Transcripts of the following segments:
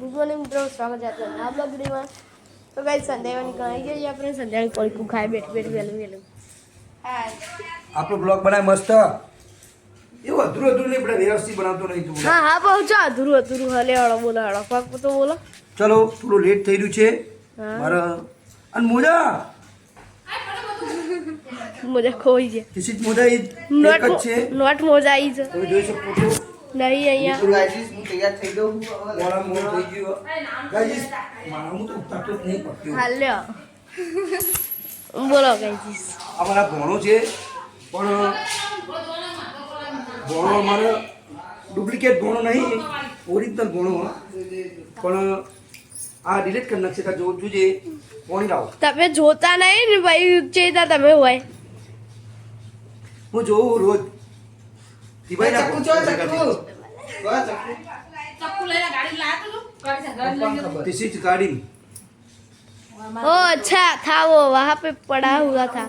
Good morning મિત્રો, સ્વાગત છે આપણા આ બ્લોગ વિડીયોમાં। તો ગાઈસ સંધ્યાની કણાઈ ગઈ આપણે સંધ્યાની કોળકું ખાઈ બેઠી વહેલું આપણો બ્લોગ બનાય મસ્ત એવું અધૂરું નહીં આપણે વ્યવસ્થિત બનાવતો નહીં તું હા પહોંચો અધૂરું હલે વાળો બોલો હાડો પાક તો બોલો ચલો થોડું લેટ થઈ રહ્યું છે મારા અને મોજા મોજા ખોઈ છે કિસી મોજા એક જ છે નોટ મોજા આવી છે તમે જોઈ શકો છો નહીં અહીંયા ગાઈસ હું તૈયાર થઈ દઉં મોડા મોડ થઈ ગયો ગાઈસ મારા હું તો ઉતારતો જ નહીં પડતો હાલ્યો બોલો ગાઈસ અમારા ભણો છે પણ ભણો અમારે ડુપ્લિકેટ ભણો નહીં ઓરિજિનલ ભણો પણ આ ડિલીટ કરી નાખશે તા જોવું જોઈએ કોણ લાવો તમે જોતા નહીં ને ભાઈ ચેતા તમે હોય હું જોઉં રોજ દિવાઈ ના चक्कू लेना गाड़ी लाया तो गाड़ी से घर लेंगे दिस इज गाड़ी ओ अच्छा था वो वहाँ पे पड़ा हुआ था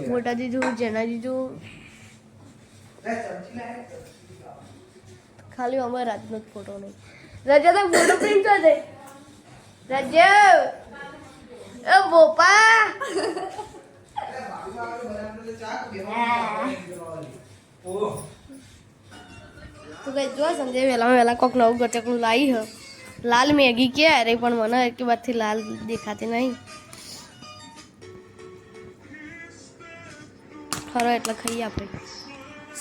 मोटा जीजू जेना जीजू खाली हमारे रात में फोटो नहीं रजा तो फोटो प्रिंट कर दे रजा ए बोपा तो गई जो संजय वेला कोक नव गटकનું લાવી હ લાલ મેગી કે અરે પણ મને એક બાદથી લાલ દેખાતી નહીં ખરો એટલે ખાઈએ આપણે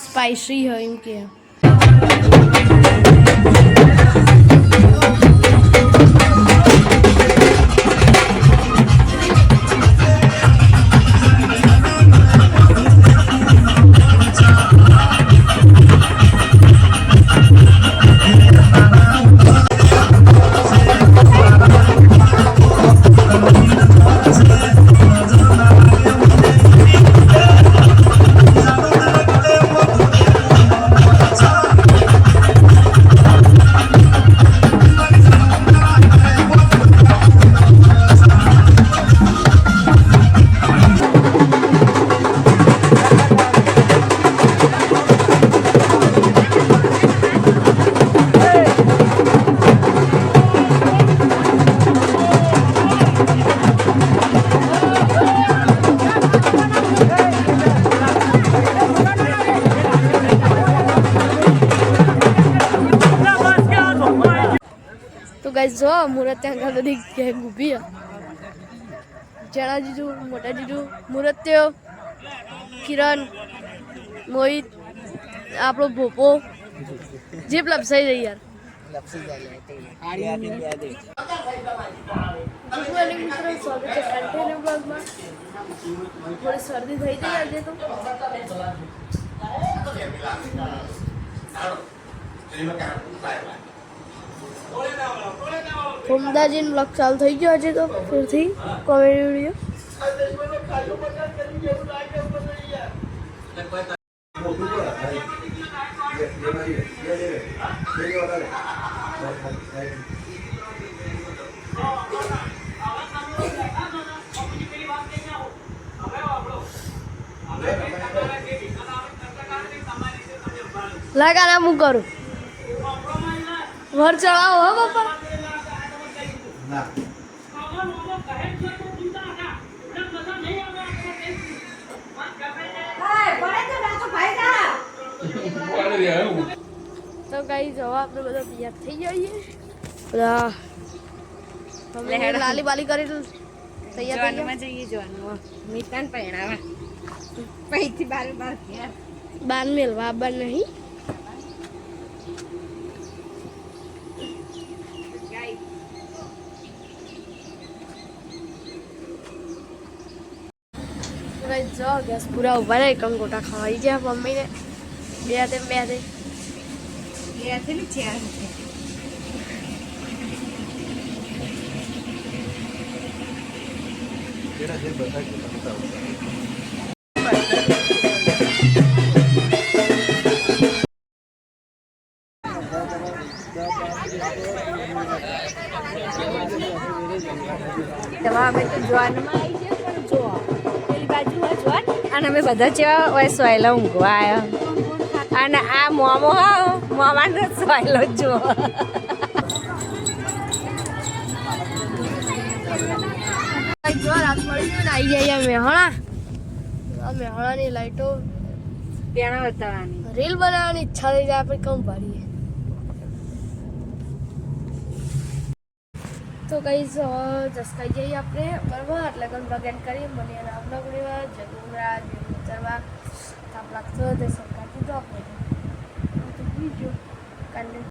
સ્પાઈસી હોય એમ કે गाइस जो मुहूर्त ત્યાં બધી ગેંગ ઊભી જણા જીજુ મોટા જીજુ મુહૂર્ત્યો કિરણ મોહિત આપણો ભોપો જીપ લપસાઈ રહી યાર લપસી જાય થોડી શરદી થઈ જાય આજે તો ફોમદાજીન બ્લોગ ચાલુ થઈ ગયો આજે તો ફરીથી કોમેડી વિડીયો લાગા ના હું કરું વર ચડાવો હો બાપા તો ગાઈસ હવે આપણે બધા તૈયાર થઈ જઈએ બધા અમે લાલી બાલી કરી તૈયાર જોવાનું જઈએ જોવાનું મિતાન પહેણાવા પૈથી બાર બાર મેલવા બાર નહીં જો ગેસ પૂરા ઉભા રહે કંગોટા ખવાઈ ગયા મમ્મીને બે અમે તો જોવામાં આવી છે પણ જો પેલી બાજુ હોય જોન અને અમે બધા જેવા હોય સોયલા ઊંઘવા આવ્યા અને આ મોમો મોમાનો સોયલો જો જો રાત પડી ગઈ ને આવી જાય મેહોણા. આ મેહોણાની લાઈટો પેણા બતાવવાની રીલ બનાવવાની ઈચ્છા થઈ જાય, આપણે કમ પાડીએ. તો કઈ જસકાઈ જઈએ આપણે બરાબર, એટલે બ્લોગ એન્ડ કરી મને એના બ્લોગ લેવા જગુમરા ચરવા તાપ લાગતો તે સરકાર દીધો આપણે બીજું કાંડે